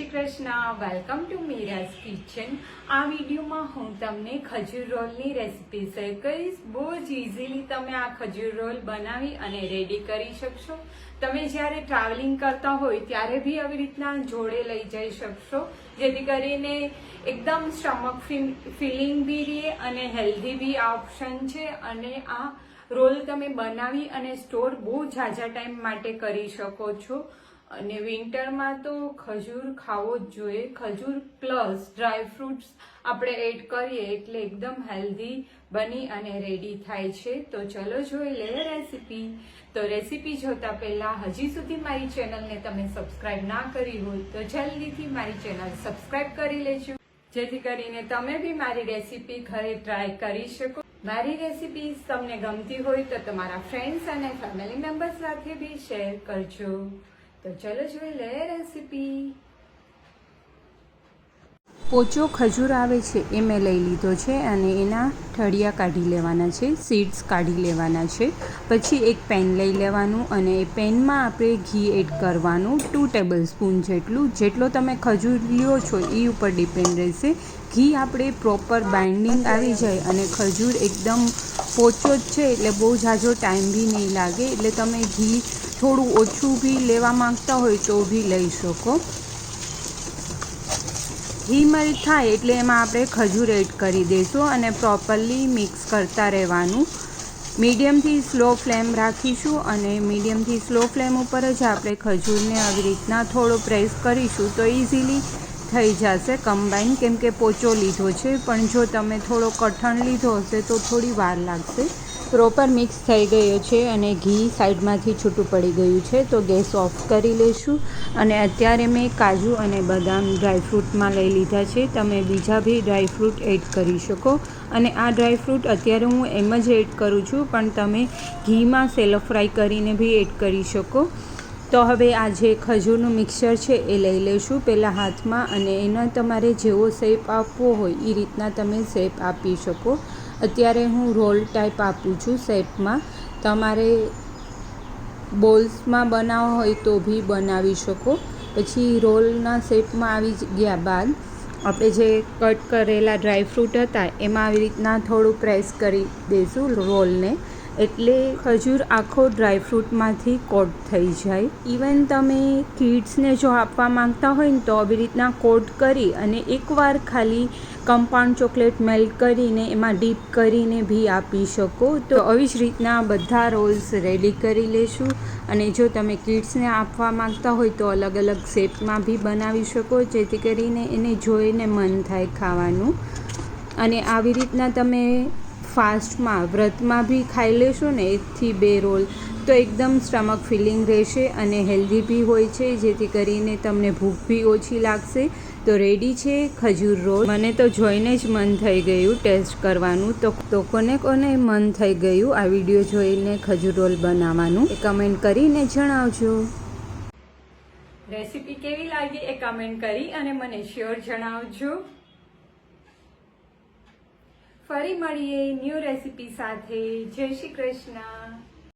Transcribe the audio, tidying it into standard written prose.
Shri Krishna. Welcome to Mira's kitchen. આ વિડીયોમાં હું તમને ખજૂર રોલની રેસીપી શેર કરીશ. બહુ જ ઇઝીલી તમે આ ખજૂર રોલ બનાવી અને રેડી કરી શકશો. તમે જ્યારે ટ્રાવેલિંગ કરતા હોય ત્યારે બી આવી રીતના જોડે લઈ જઈ શકશો, જેથી કરીને એકદમ સ્ટમક ફિલિંગ બી રહે અને હેલ્ધી બી આ ઓપ્શન છે. અને આ રોલ તમે બનાવી અને સ્ટોર બહુ ઝાઝા ટાઈમ માટે કરી શકો છો. અને વિન્ટરમાં તો ખજૂર ખાવો જ જોઈએ. ખજૂર પ્લસ ડ્રાય ફ્રૂટ્સ આપણે એડ કરીએ એટલે એકદમ હેલ્ધી બની અને રેડી થાય છે. તો ચલો જોઈ લઈએ રેસીપી. તો રેસીપી જોતા પહેલા હજી સુધી મારી ચેનલને તમે સબસ્ક્રાઇબ ના કરી હોય તો જલ્દીથી મારી ચેનલ સબસ્ક્રાઇબ કરી લેજો, જેથી કરીને તમે બી મારી રેસીપી ઘરે ટ્રાય કરી શકો. મારી રેસીપી તમને ગમતી હોય તો તમારા ફ્રેન્ડ્સ અને ફેમિલી મેમ્બર સાથે બી શેર કરજો. તો ચલો જોઈ લે રેસીપી. પોચો ખજૂર આવે છે એ મેં લઈ લીધો છે અને એના ઠળિયા કાઢી લેવાના છે, સીડ્સ કાઢી લેવાના છે. પછી એક પેન લઈ લેવાનું અને એ પેનમાં આપણે ઘી એડ કરવાનું 2 ટેબલ સ્પૂન જેટલું. જેટલો તમે ખજૂર લ્યો છો એ ઉપર ડિપેન્ડ રહેશે. ઘી આપણે પ્રોપર બાઇન્ડિંગ આવી જાય અને ખજૂર એકદમ પોચો જ છે એટલે બહુ ઝાઝો ટાઈમ બી નહીં લાગે. એટલે તમે ઘી થોડું ઓછું બી લેવા માંગતા હોય તો બી લઈ શકો. ઘી મેલ્ટ થાય એટલે એમાં આપણે ખજૂર એડ કરી દઈશું અને પ્રોપરલી મિક્સ કરતા રહેવાનું. મીડિયમથી સ્લો ફ્લેમ રાખીશું અને મીડિયમથી સ્લો ફ્લેમ ઉપર જ આપણે ખજૂરને આવી રીતના થોડો પ્રેસ કરીશું તો ઇઝીલી થઈ જશે કમ્બાઈન, કેમ કે પોચો લીધો છે. પણ જો તમે થોડો કઠણ લીધો હશે તો થોડી વાર લાગશે. પ્રોપર મિક્સ થઈ ગયો છે અને ઘી સાઈડમાંથી છૂટું પડી ગયું છે. તો ગેસ ઓફ કરી લઈશું. અને અત્યારે મેં કાજુ અને બદામ ડ્રાયફ્રૂટમાં લઈ લીધા છે. તમે બીજા બી ડ્રાયફ્રૂટ એડ કરી શકો. અને આ ડ્રાયફ્રૂટ અત્યારે હું એમ જ એડ કરું છું, પણ તમે ઘીમાં સેલો ફ્રાય કરીને બી એડ કરી શકો. તો હવે આ જે ખજૂરનું મિક્સર છે એ લઈ લઈશું પહેલાં હાથમાં અને એનો તમારે જેવો શેપ આપવો હોય એ રીતના તમે શેપ આપી શકો. અત્યારે હું રોલ ટાઈપ આપું છું શેપમાં. તમારે બોલ્સમાં બનાવવો હોય તો બી બનાવી શકો. પછી રોલના શેપમાં આવી ગયા બાદ આપણે જે કટ કરેલા ડ્રાયફ્રૂટ હતા એમાં આવી રીતના થોડું પ્રેસ કરી દઈશું રોલને, એટલે ખજૂર આખો ડ્રાયફ્રૂટમાંથી કોટ થઈ જાય. ઇવન તમે કિડ્સને જો આપવા માંગતા હોય ને તો આવી રીતના કોટ કરી અને એકવાર ખાલી કમ્પાઉન્ડ ચોકલેટ મેલ્ટ કરીને એમાં ડીપ કરીને બી આપી શકો. તો આવી જ રીતના બધા રોલ્સ રેડી કરી લેશું. અને જો તમે કિડ્સને આપવા માંગતા હોય તો અલગ અલગ શેપમાં બી બનાવી શકો, જેથી કરીને એને જોઈને મન થાય ખાવાનું. અને આવી રીતના તમે ફાસ્ટમાં વ્રતમાં બી ખાઈ લેશો ને 1 થી 2 રોલ તો એકદમ સ્ટમક ફિલિંગ રહેશે અને હેલ્ધી બી હોય છે, જેથી કરીને તમને ભૂખ બી ઓછી લાગશે. તો રેડી છે ખજૂર રોલ. મને તો જોઈને જ મન થઈ ગયું ટેસ્ટ કરવાનું. તો કોને કોને મન થઈ ગયું આ વિડીયો જોઈને ખજૂર રોલ બનાવવાનું એ કમેન્ટ કરીને જણાવજો. રેસીપી કેવી લાગી એ કમેન્ટ કરી અને મને શ્યોર જણાવજો. ફરી મળીએ ન્યૂ રેસીપી સાથે. જય શ્રી કૃષ્ણ.